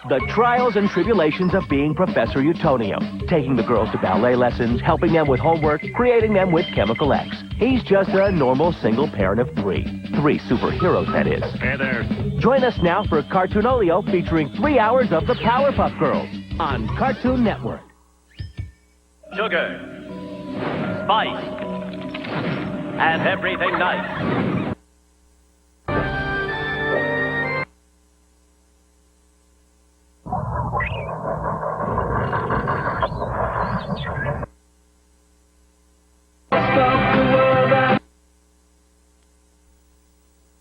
The trials and tribulations of being Professor Utonium. Taking the girls to ballet lessons, helping them with homework, creating them with Chemical X. He's just a normal single parent of three. Three superheroes, that is. Hey there. Join us now for Cartoonolio featuring 3 hours of the Powerpuff Girls on Cartoon Network. Sugar, spice, and everything nice.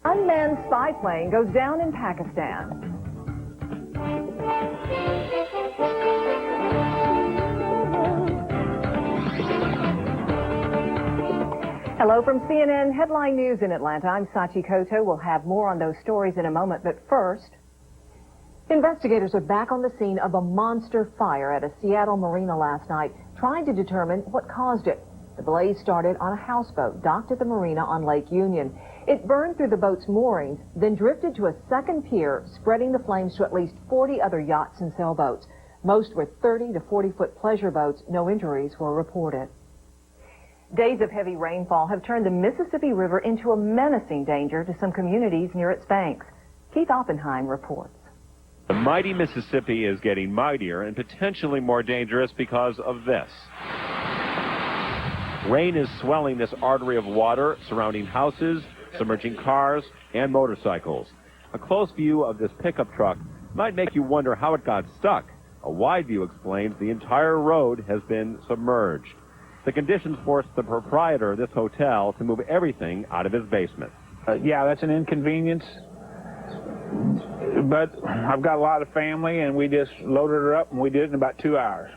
Unmanned spy plane goes down in Pakistan. Hello from CNN Headline News in Atlanta. I'm Sachi Koto. We'll have more on those stories in a moment, but first, investigators are back on the scene of a monster fire at a Seattle marina last night, trying to determine what caused it. The blaze started on a houseboat docked at the marina on Lake Union. It burned through the boat's moorings, then drifted to a second pier, spreading the flames to at least 40 other yachts and sailboats. Most were 30 to 40-foot pleasure boats. No injuries were reported. Days of heavy rainfall have turned the Mississippi River into a menacing danger to some communities near its banks. Keith Oppenheim reports. The mighty Mississippi is getting mightier and potentially more dangerous because of this. Rain is swelling this artery of water surrounding houses, submerging cars, and motorcycles. A close view of this pickup truck might make you wonder how it got stuck. A wide view explains the entire road has been submerged. The conditions forced the proprietor of this hotel to move everything out of his basement. Yeah, that's an inconvenience, but I've got a lot of family, and we just loaded her up, and we did it in about 2 hours.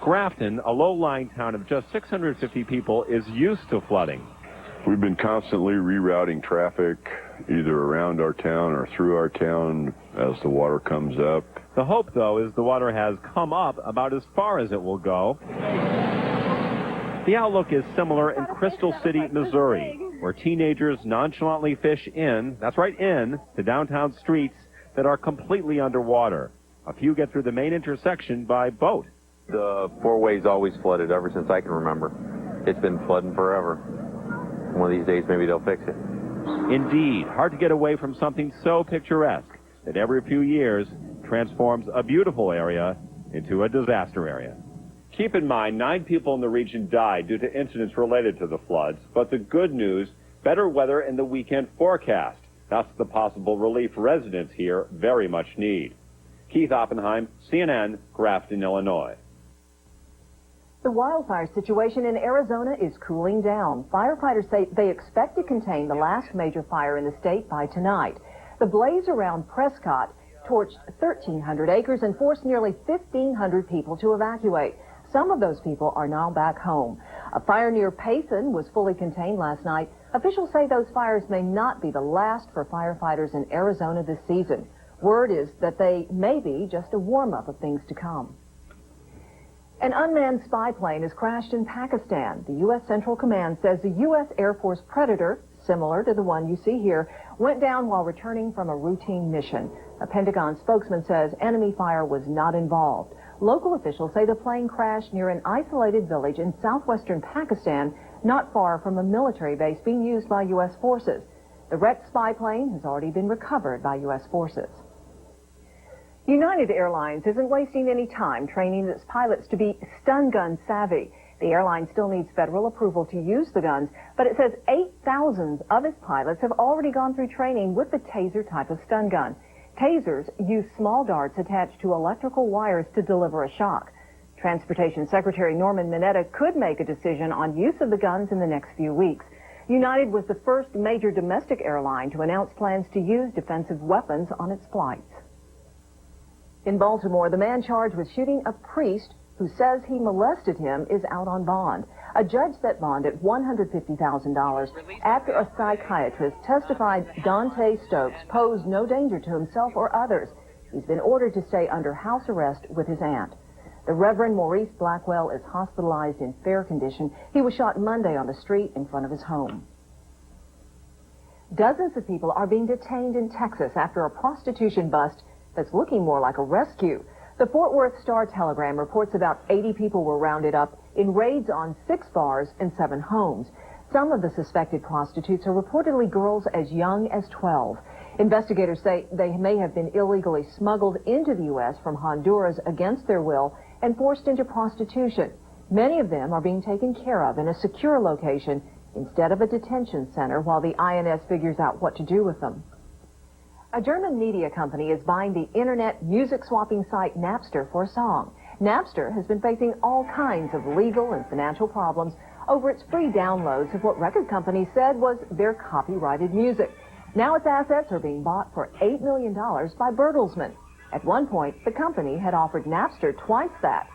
Grafton, a low-lying town of just 650 people, is used to flooding. We've been constantly rerouting traffic either around our town or through our town as the water comes up. The hope, though, is the water has come up about as far as it will go. The outlook is similar in Crystal City, Missouri, where teenagers nonchalantly fish in, that's right, in, to downtown streets that are completely underwater. A few get through the main intersection by boat. The four-way's always flooded ever since I can remember. It's been flooding forever. One of these days, maybe they'll fix it. Indeed, hard to get away from something so picturesque that every few years transforms a beautiful area into a disaster area. Keep in mind, 9 people in the region died due to incidents related to the floods, but the good news, better weather in the weekend forecast. That's the possible relief residents here very much need. Keith Oppenheim, CNN, Grafton, Illinois. The wildfire situation in Arizona is cooling down. Firefighters say they expect to contain the last major fire in the state by tonight. The blaze around Prescott torched 1,300 acres and forced nearly 1,500 people to evacuate. Some of those people are now back home. A fire near Payson was fully contained last night. Officials say those fires may not be the last for firefighters in Arizona this season. Word is that they may be just a warm-up of things to come. An unmanned spy plane has crashed in Pakistan. The U.S. Central Command says the U.S. Air Force Predator, similar to the one you see here, went down while returning from a routine mission. A Pentagon spokesman says enemy fire was not involved. Local officials say the plane crashed near an isolated village in southwestern Pakistan, not far from a military base being used by U.S. forces. The wrecked spy plane has already been recovered by U.S. forces. United Airlines isn't wasting any time training its pilots to be stun gun savvy. The airline still needs federal approval to use the guns, but it says 8,000 of its pilots have already gone through training with the taser type of stun gun. Tasers use small darts attached to electrical wires to deliver a shock. Transportation Secretary Norman Mineta could make a decision on use of the guns in the next few weeks. United was the first major domestic airline to announce plans to use defensive weapons on its flights. In Baltimore, the man charged with shooting a priest who says he molested him is out on bond. A judge set bond at $150,000 after a psychiatrist testified Dante Stokes posed no danger to himself or others. He's been ordered to stay under house arrest with his aunt. The Reverend Maurice Blackwell is hospitalized in fair condition. He was shot Monday on the street in front of his home. Dozens of people are being detained in Texas after a prostitution bust that's looking more like a rescue. The Fort Worth Star-Telegram reports about 80 people were rounded up in raids on 6 bars and 7 homes. Some of the suspected prostitutes are reportedly girls as young as 12. Investigators say they may have been illegally smuggled into the U.S. from Honduras against their will and forced into prostitution. Many of them are being taken care of in a secure location instead of a detention center while the INS figures out what to do with them. A German media company is buying the internet music swapping site Napster for a song. Napster has been facing all kinds of legal and financial problems over its free downloads of what record companies said was their copyrighted music. Now its assets are being bought for $8 million by Bertelsmann. At one point, the company had offered Napster twice that.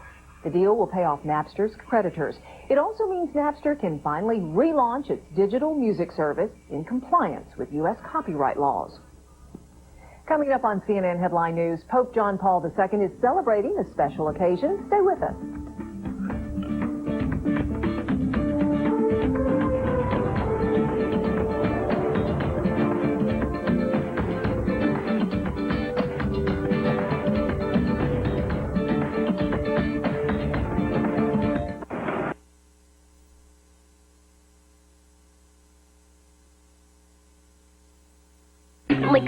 The deal will pay off Napster's creditors. It also means Napster can finally relaunch its digital music service in compliance with U.S. copyright laws. Coming up on CNN Headline News, Pope John Paul II is celebrating a special occasion. Stay with us.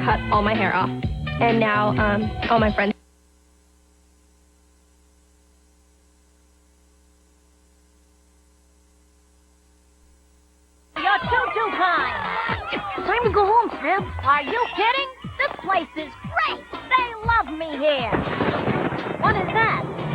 Cut all my hair off, and now all my friends. You're too kind. It's time to go home, Crib. Are you kidding? This place is great. They love me here. What is that?